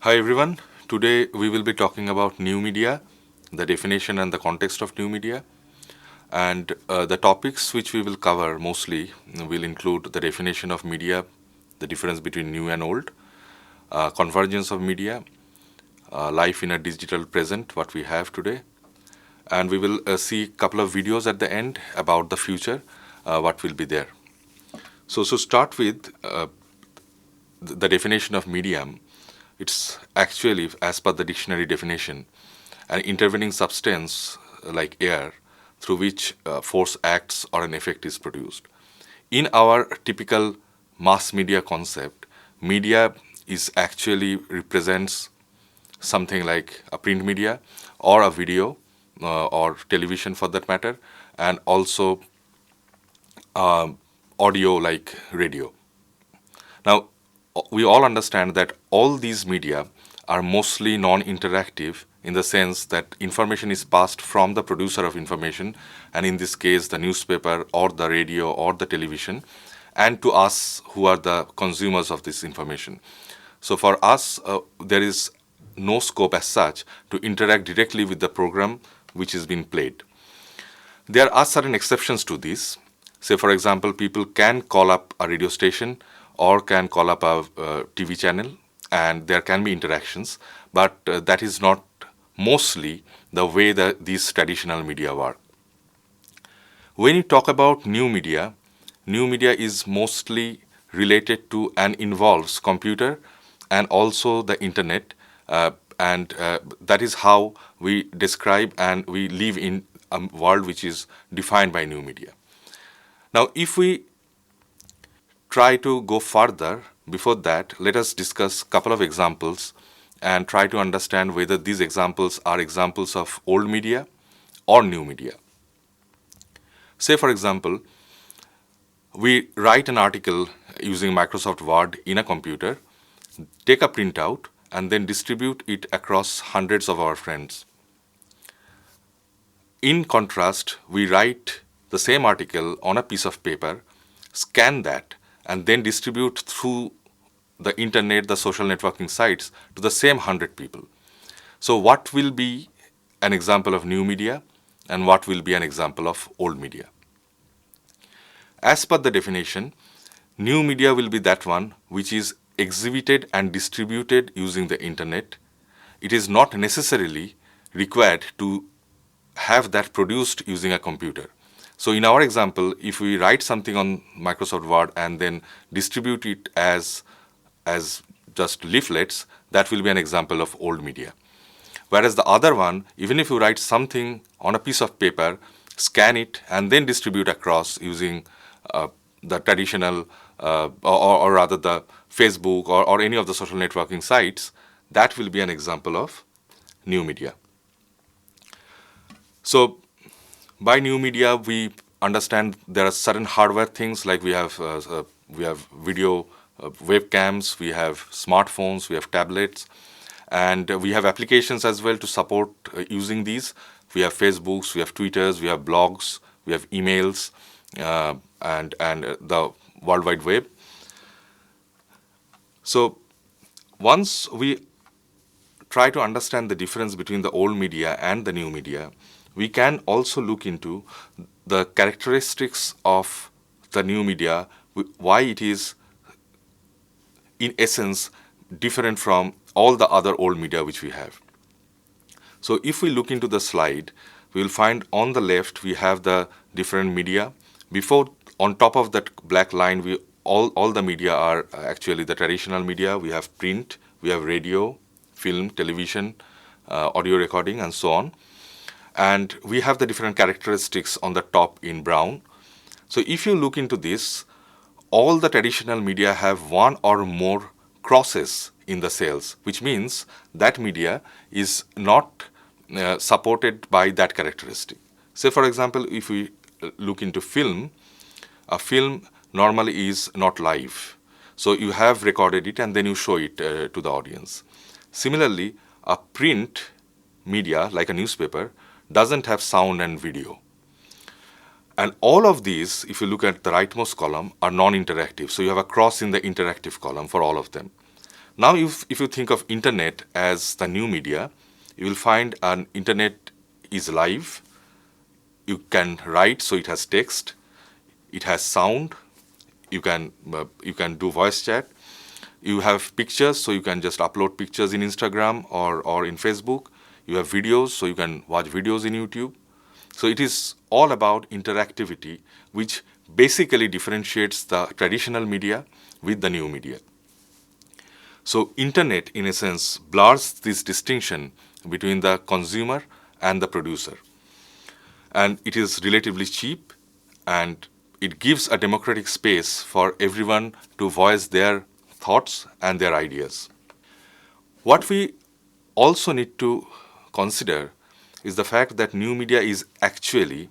Hi everyone. Today we will be talking about new media, the definition and the context of new media. And the topics which we will cover mostly will include the definition of media, the difference between new and old, convergence of media, life in a digital present, what we have today. And we will see a couple of videos at the end about the future, what will be there. So start with the definition of medium. It's actually, as per the dictionary definition, an intervening substance like air through which force acts or an effect is produced. In our typical mass media concept, media is actually represents something like a print media or a video or television for that matter, and also audio like radio. Now, we all understand that all these media are mostly non-interactive in the sense that information is passed from the producer of information, and in this case, the newspaper or the radio or the television, and to us who are the consumers of this information. So for us, there is no scope as such to interact directly with the program which is being played. There are certain exceptions to this. Say, for example, people can call up a radio station or can call up a TV channel, and there can be interactions, but that is not mostly the way that these traditional media work. When you talk about new media is mostly related to and involves computer and also the internet, and that is how we describe and we live in a world which is defined by new media. Now, if we try to go further, before that, let us discuss a couple of examples and try to understand whether these examples are examples of old media or new media. Say, for example, we write an article using Microsoft Word in a computer, take a printout, and then distribute it across hundreds of our friends. In contrast, we write the same article on a piece of paper, scan that, and then distribute through the internet, the social networking sites, to the same 100 people. So what will be an example of new media and what will be an example of old media? As per the definition, new media will be that one which is exhibited and distributed using the internet. It is not necessarily required to have that produced using a computer. So in our example, if we write something on Microsoft Word and then distribute it as just leaflets, that will be an example of old media. Whereas the other one, even if you write something on a piece of paper, scan it, and then distribute across using the traditional, or rather the Facebook or any of the social networking sites, that will be an example of new media. So by new media, we understand there are certain hardware things like we have video webcams, we have smartphones, we have tablets, and we have applications as well to support using these. We have Facebooks, we have Twitters, we have blogs, we have emails, and the World Wide Web. So once we try to understand the difference between the old media and the new media, we can also look into the characteristics of the new media, why it is in essence different from all the other old media which we have. So if we look into the slide, we will find on the left we have the different media. Before, on top of that black line, all the media are actually the traditional media. We have print, we have radio, film, television, audio recording, and so on. And we have the different characteristics on the top in brown. So if you look into this, all the traditional media have one or more crosses in the cells, which means that media is not supported by that characteristic. Say, for example, if we look into film, a film normally is not live. So you have recorded it and then you show it to the audience. Similarly, a print media, like a newspaper, doesn't have sound and video. And all of these, if you look at the rightmost column, are non-interactive. So you have a cross in the interactive column for all of them. Now, if you think of internet as the new media, you will find an internet is live. You can write, so it has text. It has sound. You can do voice chat. You have pictures, so you can just upload pictures in Instagram or in Facebook. You have videos, so you can watch videos in YouTube. So it is all about interactivity, which basically differentiates the traditional media with the new media. So internet, in a sense, blurs this distinction between the consumer and the producer. And it is relatively cheap, and it gives a democratic space for everyone to voice their thoughts and their ideas. What we also need to consider is the fact that new media is actually,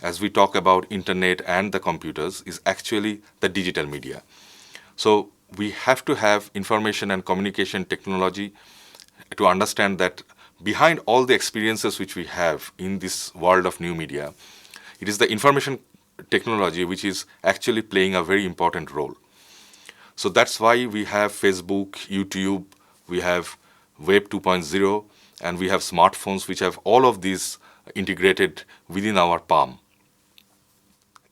as we talk about internet and the computers, is actually the digital media. So we have to have information and communication technology to understand that behind all the experiences which we have in this world of new media, it is the information technology which is actually playing a very important role. So that's why we have Facebook, YouTube, we have Web 2.0, and we have smartphones which have all of these integrated within our palm.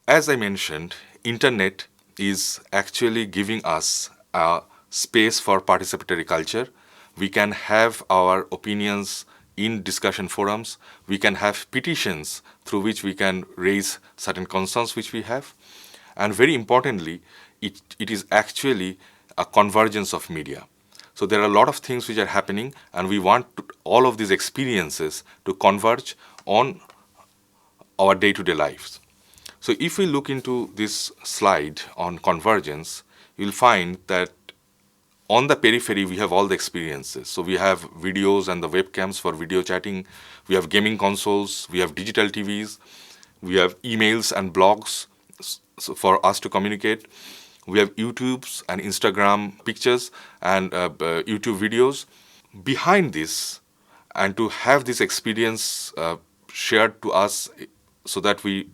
As I mentioned, internet is actually giving us a space for participatory culture. We can have our opinions in discussion forums. We can have petitions through which we can raise certain concerns which we have. And very importantly, it is actually a convergence of media. So there are a lot of things which are happening, and we want all of these experiences to converge on our day-to-day lives. So if we look into this slide on convergence, you'll find that on the periphery, we have all the experiences. So we have videos and the webcams for video chatting. We have gaming consoles. We have digital TVs. We have emails and blogs for us to communicate. We have YouTubes and Instagram pictures and YouTube videos. Behind this, and to have this experience shared to us so that we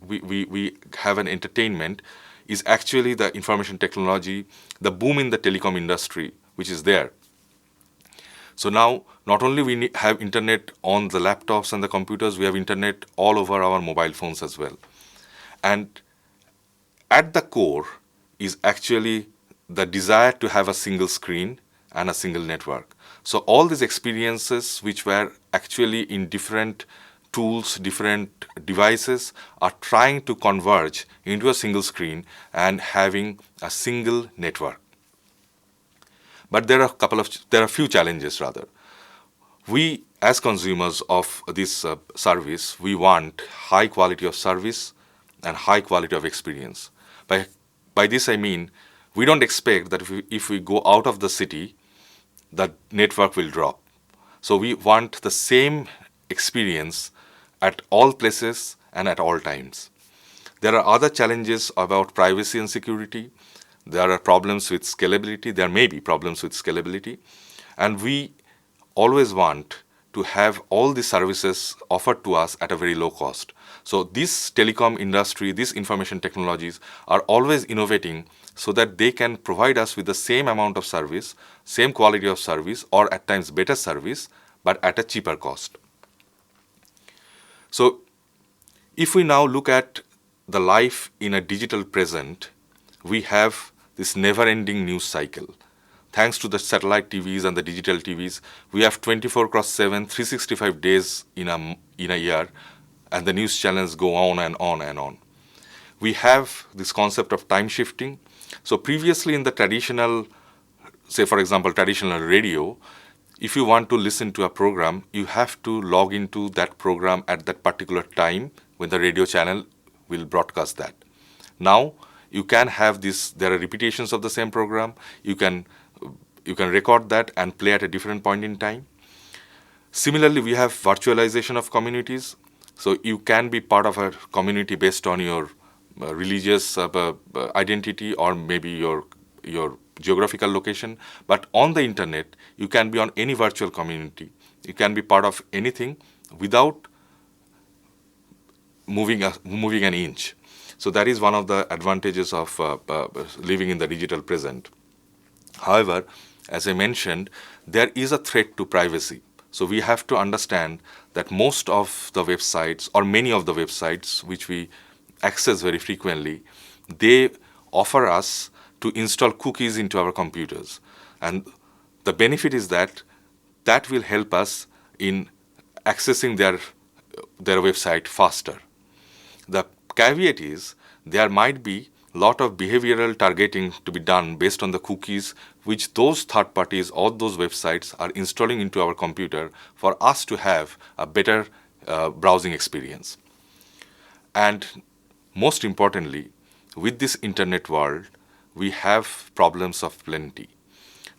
have an entertainment, is actually the information technology, the boom in the telecom industry, which is there. So now, not only we have internet on the laptops and the computers, we have internet all over our mobile phones as well. And at the core is actually the desire to have a single screen and a single network. So all these experiences which were actually in different tools, different devices, are trying to converge into a single screen and having a single network. But there are a few challenges rather. We, as consumers of this service, we want high quality of service and high quality of experience. By this I mean, we don't expect that if we go out of the city, the network will drop. So we want the same experience at all places and at all times. There are other challenges about privacy and security. There are problems with scalability. There may be problems with scalability. And we always want to have all the services offered to us at a very low cost. So this telecom industry, these information technologies are always innovating so that they can provide us with the same amount of service, same quality of service, or at times better service, but at a cheaper cost. So if we now look at the life in a digital present, we have this never-ending news cycle. Thanks to the satellite TVs and the digital TVs, we have 24/7, 365 days in a year, and the news channels go on and on and on. We have this concept of time shifting. So previously in the traditional, say for example, traditional radio, if you want to listen to a program, you have to log into that program at that particular time when the radio channel will broadcast that. Now, you can have this, there are repetitions of the same program. You can record that and play at a different point in time. Similarly, we have virtualization of communities. So you can be part of a community based on your religious identity or maybe your geographical location. But on the internet, you can be on any virtual community. You can be part of anything without moving an inch. So that is one of the advantages of living in the digital present. However, as I mentioned, there is a threat to privacy. So we have to understand that most of the websites, or many of the websites which we access very frequently, they offer us to install cookies into our computers. And the benefit is that that will help us in accessing their website faster. The caveat is there might be a lot of behavioral targeting to be done based on the cookies which those third parties or those websites are installing into our computer for us to have a better browsing experience. And most importantly, with this internet world, we have problems of plenty.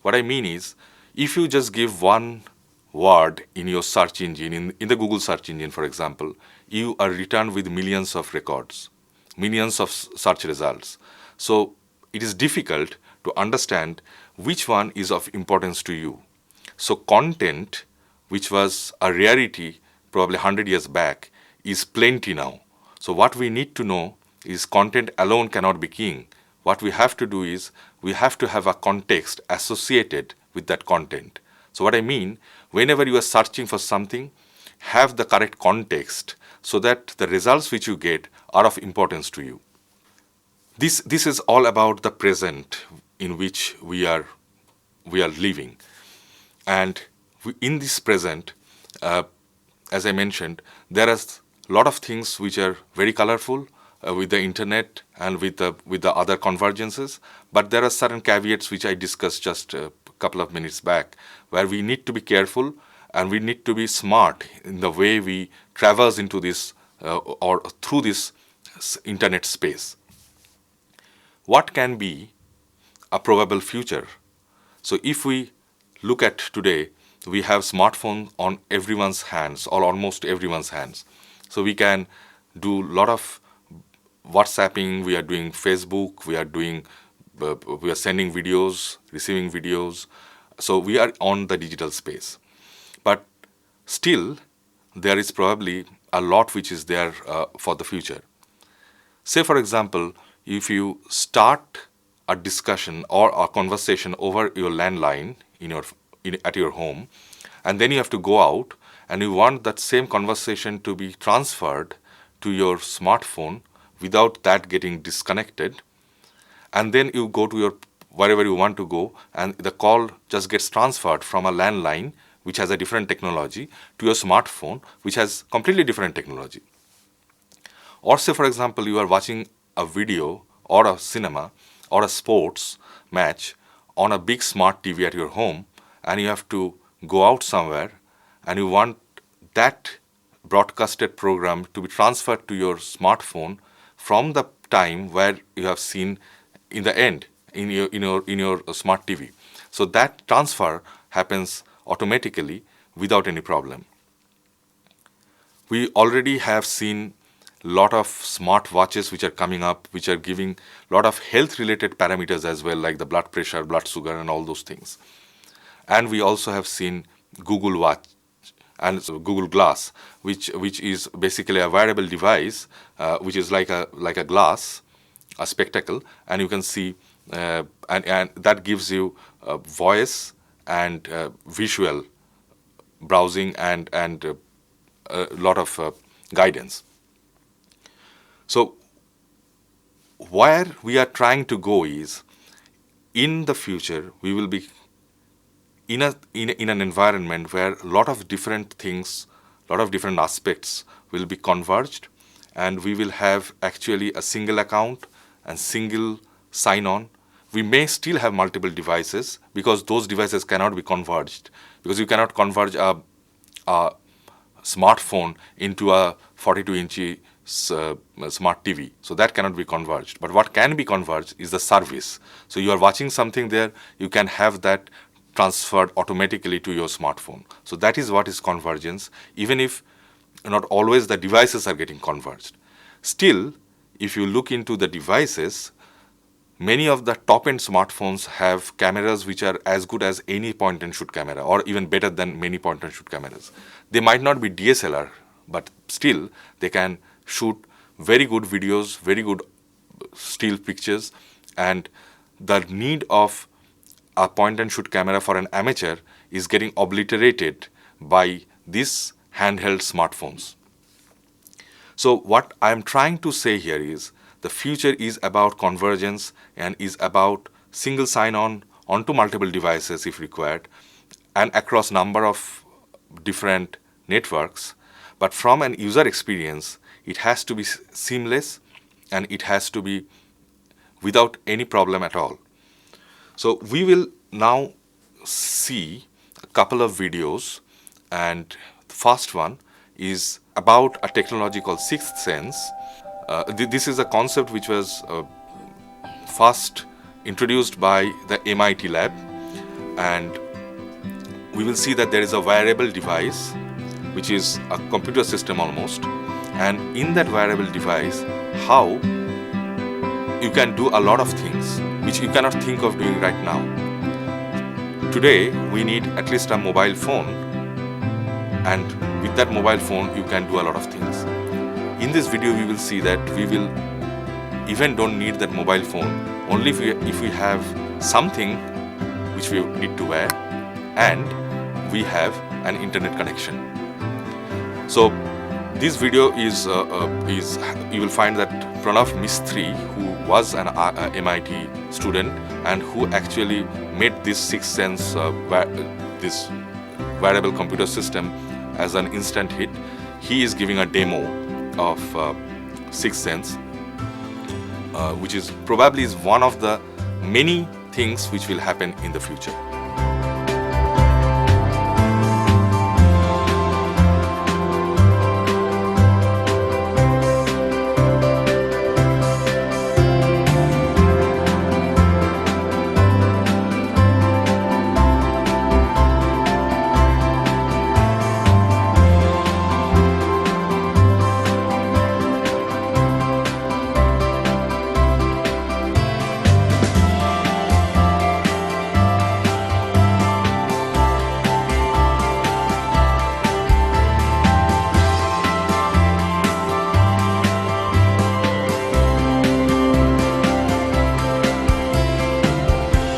What I mean is, if you just give one word in your search engine, in the Google search engine, for example, you are returned with millions of records, millions of search results. So it is difficult to understand which one is of importance to you. So content, which was a rarity probably 100 years back, is plenty now. So what we need to know is content alone cannot be king. What we have to do is we have to have a context associated with that content. So what I mean, whenever you are searching for something, have the correct context so that the results which you get are of importance to you. This is all about the present in which we are living. And in this present, as I mentioned, there are a lot of things which are very colorful with the internet and with the other convergences, but there are certain caveats which I discussed just a couple of minutes back, where we need to be careful and we need to be smart in the way we traverse into this or through this internet space. What can be a probable future? So if we look at today, we have smartphones on everyone's hands, or almost everyone's hands. So we can do a lot of WhatsApping, we are doing Facebook, we are sending videos, receiving videos. So we are on the digital space. But still, there is probably a lot which is there for the future. Say, for example, if you start a discussion or a conversation over your landline at your home, and then you have to go out and you want that same conversation to be transferred to your smartphone without that getting disconnected, and then you go to your wherever you want to go, and the call just gets transferred from a landline which has a different technology to your smartphone which has completely different technology. Or say, for example, you are watching a video or a cinema or a sports match on a big smart TV at your home, and you have to go out somewhere and you want that broadcasted program to be transferred to your smartphone from the time where you have seen in the end in your smart TV. So that transfer happens automatically without any problem. We already have seen a lot of smart watches which are coming up, which are giving a lot of health related parameters as well, like the blood pressure, blood sugar, and all those things. And we also have seen Google Watch and Google Glass, which is basically a wearable device, which is like a glass, a spectacle, and you can see, and that gives you voice and visual browsing and a lot of guidance. So where we are trying to go is, in the future, we will be in an environment where a lot of different things, a lot of different aspects will be converged, and we will have actually a single account and single sign-on. We may still have multiple devices because those devices cannot be converged, because you cannot converge a smartphone into a 42-inch smart TV. So that cannot be converged. But what can be converged is the service. So you are watching something there, you can have that transferred automatically to your smartphone. So that is what is convergence, even if not always the devices are getting converged. Still, if you look into the devices, many of the top-end smartphones have cameras which are as good as any point-and-shoot camera, or even better than many point-and-shoot cameras. They might not be DSLR, but still they can shoot very good videos, very good still pictures, and the need of a point and shoot camera for an amateur is getting obliterated by these handheld smartphones. So what I'm trying to say here is the future is about convergence and is about single sign-on onto multiple devices if required and across number of different networks. But from an user experience, it has to be seamless and it has to be without any problem at all. So we will now see a couple of videos, and the first one is about a technology called sixth sense. This is a concept which was first introduced by the MIT lab, and we will see that there is a wearable device which is a computer system almost, and in that wearable device how you can do a lot of things which you cannot think of doing right now. Today we need at least a mobile phone, and with that mobile phone you can do a lot of things. In this video we will see that we will even don't need that mobile phone, only if we have something which we need to wear and we have an internet connection. So this video is you will find that Pranav Mistry, who was an MIT student and who actually made this sixth sense, this wearable computer system as an instant hit. He is giving a demo of sixth sense, which is probably one of the many things which will happen in the future.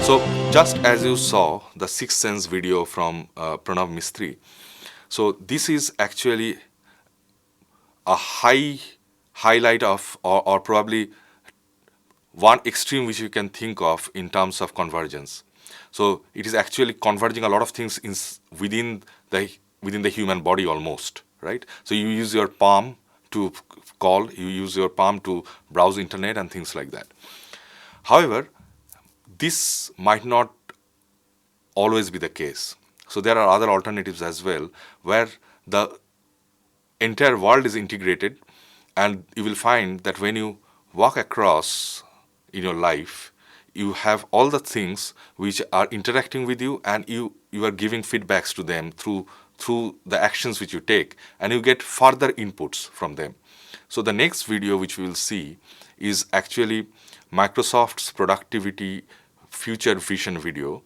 So just as you saw the sixth sense video from Pranav Mistry, so this is actually a highlight of or probably one extreme which you can think of in terms of convergence. So it is actually converging a lot of things within the human body almost, right? So you use your palm to call, you use your palm to browse internet and things like that. However, this might not always be the case. So there are other alternatives as well, where the entire world is integrated, and you will find that when you walk across in your life, you have all the things which are interacting with you, and you are giving feedbacks to them through the actions which you take, and you get further inputs from them. So the next video which we will see is actually Microsoft's productivity future vision video.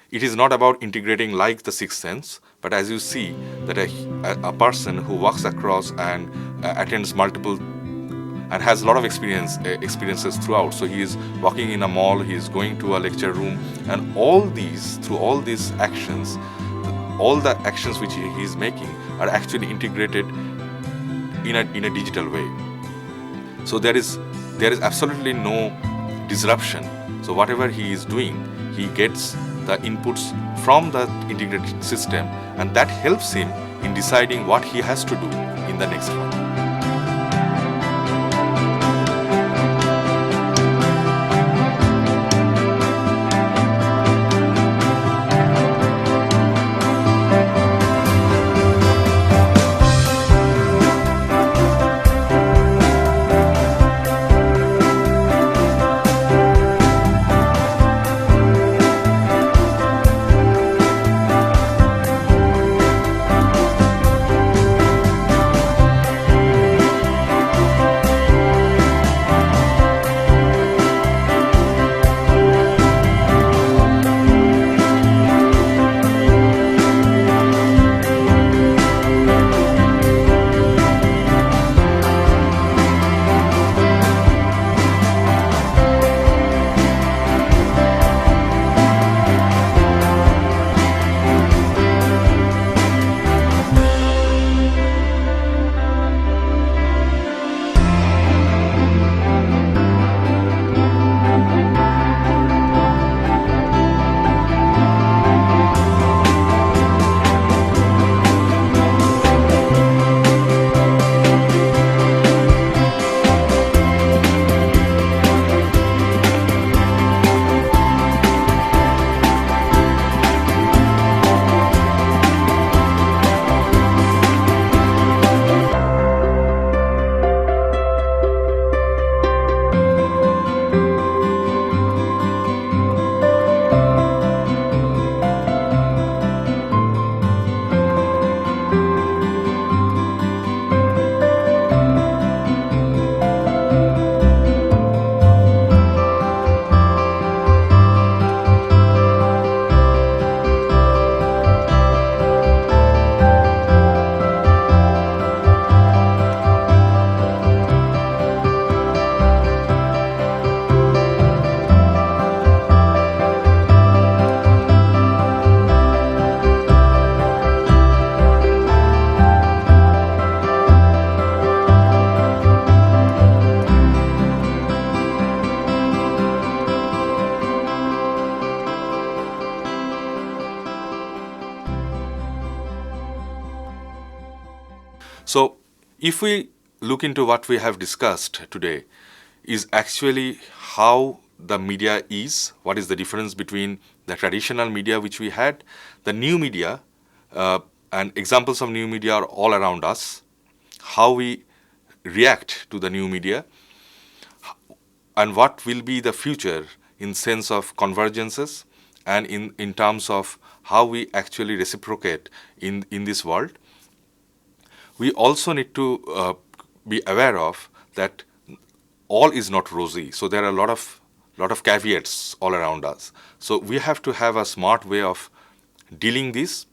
It is not about integrating like the sixth sense, but as you see that a person who walks across and attends multiple and has a lot of experiences throughout. So he is walking in a mall, he is going to a lecture room, and through all these actions, all the actions which he is making are actually integrated in a digital way. So there is absolutely no disruption. So whatever he is doing, he gets the inputs from the integrated system, and that helps him in deciding what he has to do in the next one. If we look into what we have discussed today, is actually how the media is, what is the difference between the traditional media which we had, the new media, and examples of new media are all around us, how we react to the new media, and what will be the future in sense of convergences and in terms of how we actually reciprocate in this world. We also need to be aware of that all is not rosy. So there are a lot of caveats all around us. So we have to have a smart way of dealing this,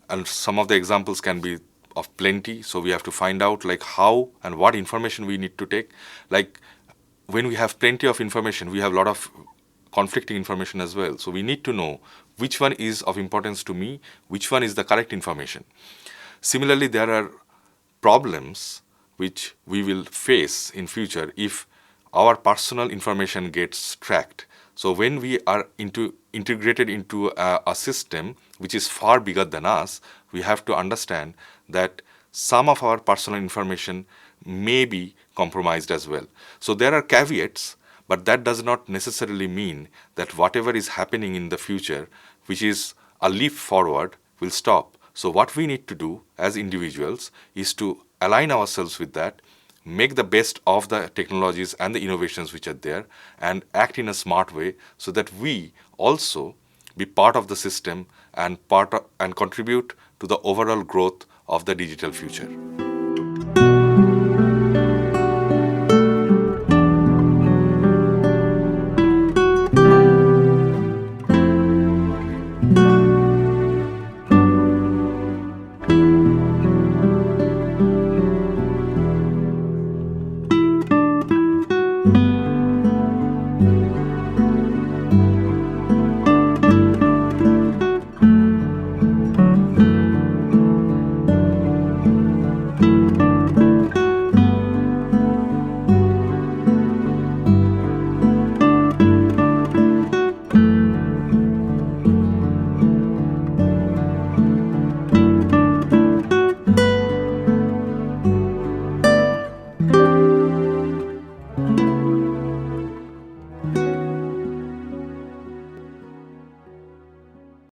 and some of the examples can be of plenty. So we have to find out like how and what information we need to take. Like when we have plenty of information, we have a lot of conflicting information as well. So we need to know which one is of importance to me, which one is the correct information. Similarly, there are problems which we will face in future if our personal information gets tracked. So when we are integrated into a system which is far bigger than us, we have to understand that some of our personal information may be compromised as well. So there are caveats, but that does not necessarily mean that whatever is happening in the future, which is a leap forward, will stop. So what we need to do as individuals is to align ourselves with that, make the best of the technologies and the innovations which are there, and act in a smart way so that we also be part of the system and and contribute to the overall growth of the digital future.